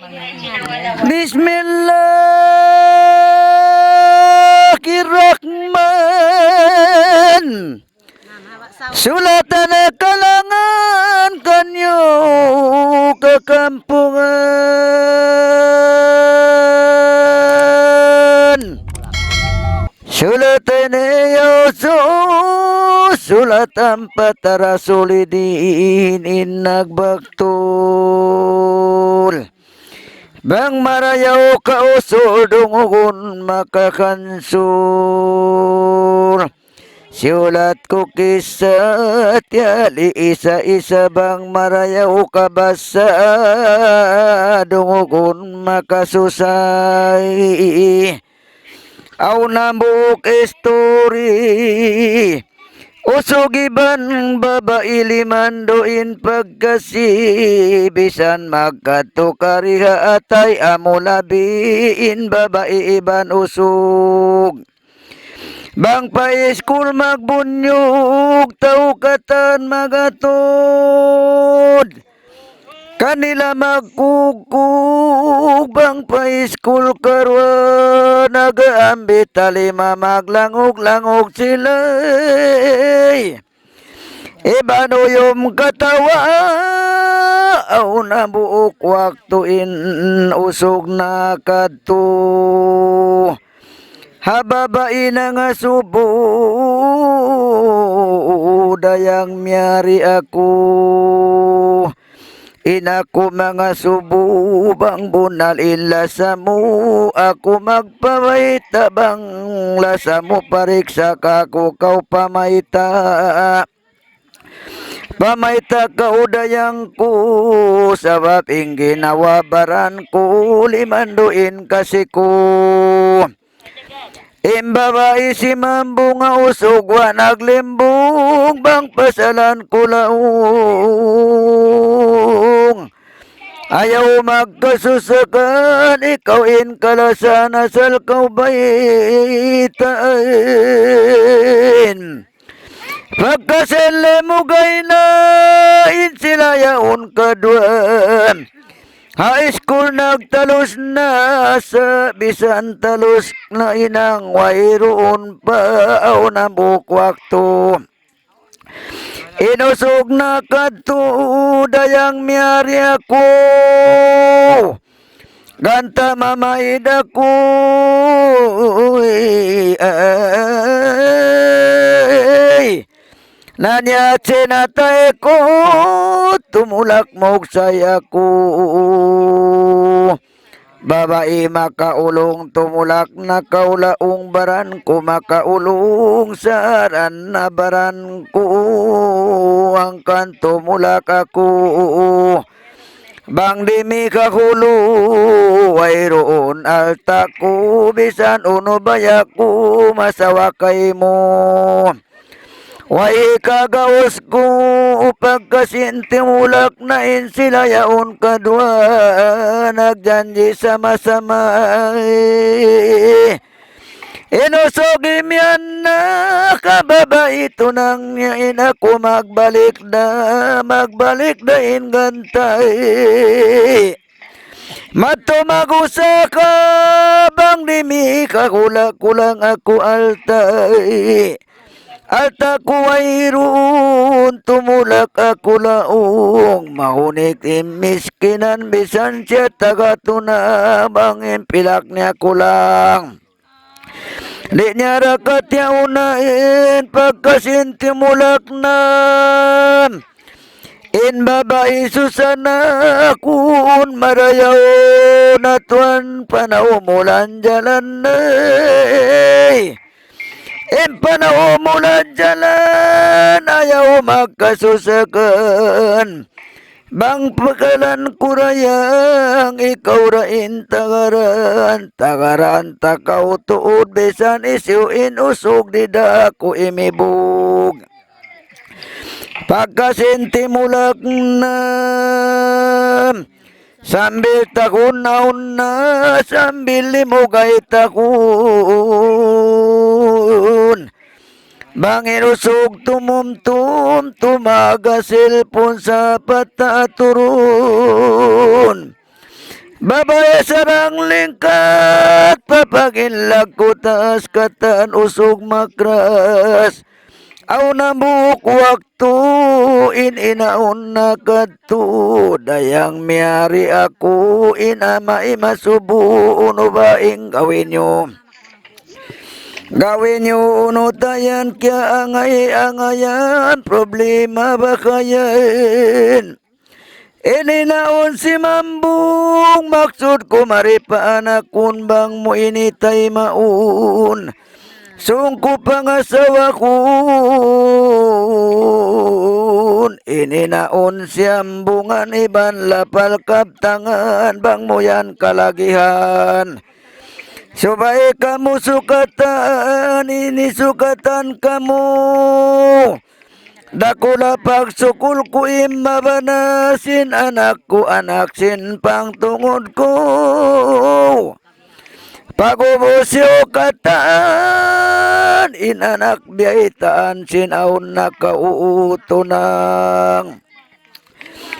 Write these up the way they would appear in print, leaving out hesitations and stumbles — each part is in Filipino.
Bismillahirrahman. Sulatan kalangan kanyo kekampungan. Sulatan Yusuf sulatan patara solidin inag baktul. Bang marayaw kausul dungugun makakansur. Siulat ko kisah tiali isa-isa bang marayaw kabasa dungugun makasusay. Aw nambuk istori usugiban babae limandoin pagkasi bisan magkatukariha atay amulabiin babae iban usug. Bang pa school magbunyog tau katan magatod. Kanila magkukug bang pa school karwa nagaambit talima maglangog-langog sila. Ibanuyom katawa aw nabuok waktuin usog na kadto. Hababain na nga subo dayang miyari ako. Inaku mga subo bang bunal ilasa mo. Ako magpamayta bang lasa mo pariksa kako kau pamayta. Pamayta kaudayang ko sabab ginawabaran ko limanduin kasi ko. Imbabae si mambong nga usog wa naglimbong bang pasalan ko laong. Ayaw magkasusakan ikaw in kalasan asal kau baitain. Pagkasele mo gay na insilayaon kaduan. High school nagtalos na sa bisan talos na inang wayroon pa aw na bukwakto. Inusog na kadto dayang miyari ako. Ganta mamaid ako. Nanya sinatay ko tumulak mog saya ko. Babae makaulong tumulak na kaulaong baran ko makaulong saran na baran ko ang kanto mulak ako. Bang dimi kahulo wayroon alta ko bisan uno bayak ko masawa kay mo. Way kagawas ko pagkasintimulak na insilayaon kadwa nagjanji sama-sama. Inusogi miyan na kababae ito nang niyain ako magbalik na ingantay. Matumagusa ka bang dimi kakulang ako altay. Alta ko ay roon, tumulak ako laong. Mahunik imiskinan, bisan siya taga-tuna, bang impilak niya ko lang. Di niya rakat niya unain, pagkasintimulak na. In babae susana, kun marayaw na tuwan, panaumulan jalan na. Empanaw mulan jalan ayaw magkasusakan. Bang pakalan kurayang ikaw rain tagaran. Tagaran takaw tuod besan isyuin usog di dako imibog. Pagkasintimulak na sambil takunaon na sambil limugay takun. Bangin usog tumumtum tumaga silpon sa pataturun. Babae sarang lingkat papaginlag ko taas katan usog makras. Aw nabuk waktu inaon na kadto dayang miyari ako inama imasubo uno baing gawin nyo. Gawin nyo uno tayan kya angay-angayan problema ba kayain. Ininaon si Mambung maksud ko maripaan akon bang mo initay maun. Sungko pangasawa kun ininaon siyambungan iban lapal kaptangan bang mo yan kalagihan. Subay kamu sukatan ini sukatan kamu. Dakula pagsukul ko imabanasin anak ko anak sin pang tungod ko. Pagubusyo kataan inanak biyaitaan sinaun na kauutunang.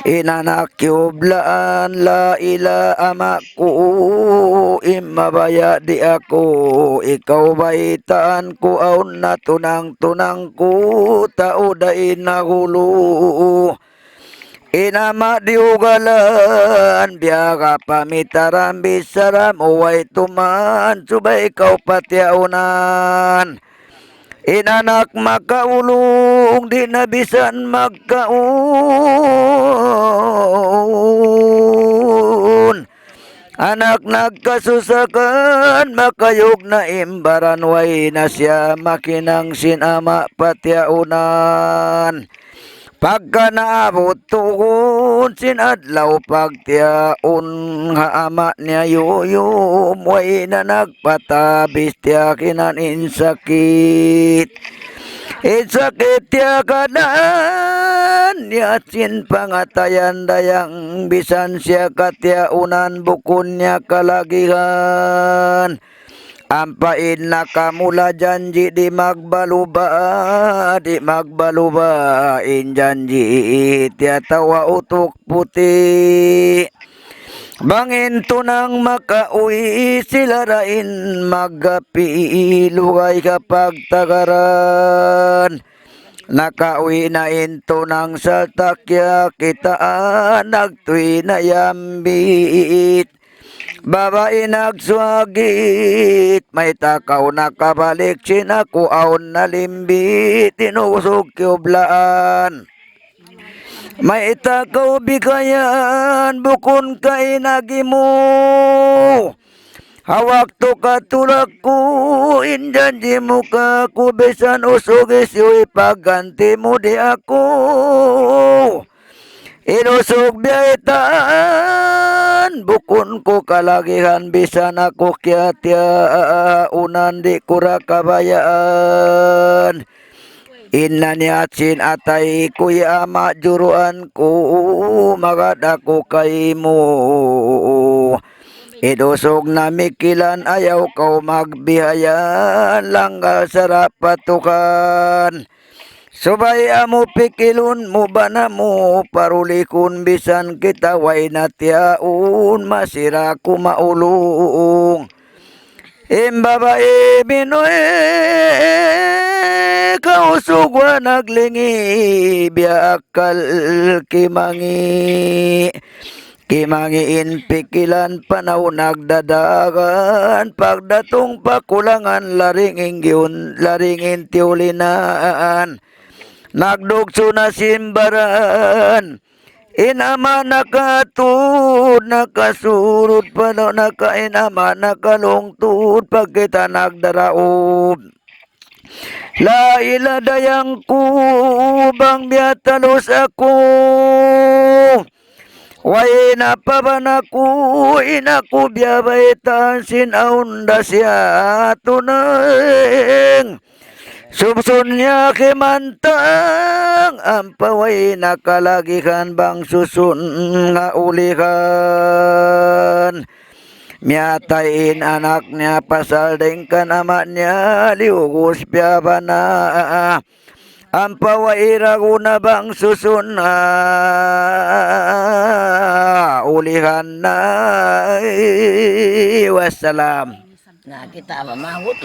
Inanak yublaan la ila amaku imabaya di ako ikaw baitaan ko aun na tunang-tunang ko tao dain nahulo. Inama diugalan biyaga pamitaran bisaram uway tuman subay ikaw patiaunan. Inanak makaulong di nabisan magkaun. Anak nagkasusakan makayog na imbaran way na siya makinang sinama patiaunan. Pagka naabot tuhon sinadlaw pagtiyaon nga ama niya yuyum way na nagpatabis tiya kinanin sakit. Sakit tiya kanan niya sin pangatayan dayang bisan siya katyaunan bukun niya kalagihan. Ampain na kamula janji di magbaluba in janji tiya tawa utok puti. Bangin tunang makauwi sila rain magapi lugay kapag tagaran. Nakauwi na into ng saltakya kitaan nagtuwi na yambit. Babae nagswagit, may takaw nakabalik sinakuaon na limbit, tinusog kiublaan. May takaw bikayan, bukon ka inagi mo. Hawak to katulak ko, injanji mo ka kubisan usugis yo'y pagganti mo di ako. Inusog biyaitaan, bukon ko kalagihan bisan ako kya unan di kura kabayaan. Inna niatsin atay kuya ama juruan ko magadako kay mo. Idusog na mikilan ayaw kau magbihayan langgal sarap patukan. Subay amo pikilun mo ba na mo parulikun bisan kita way natyaun masira ko maulong. Imbabae binoy kausugwa naglingi biakal kimangi. Kimangiin pikilan panaw nagdadagan pagdatong pakulangan laringin gyun laringin tiulinan. Nagdugso na simbaran, inama nakatud, nakasurod pa no, nakainama nakalungtud, pagkita nagdaraob. La ila dayang kubang biyatalos ako, way na pa ba naku, inaku biyabaitan sinaunda siya tuneng. Subsun niya kimantang ang paway nakalagihan bang susun nga ulihan. Miyatain anak niya pasalding ka naman niya liugos piya ba na. Ang paway rago na bang susun ulihan na. Wassalam. Nah, kita apa mahut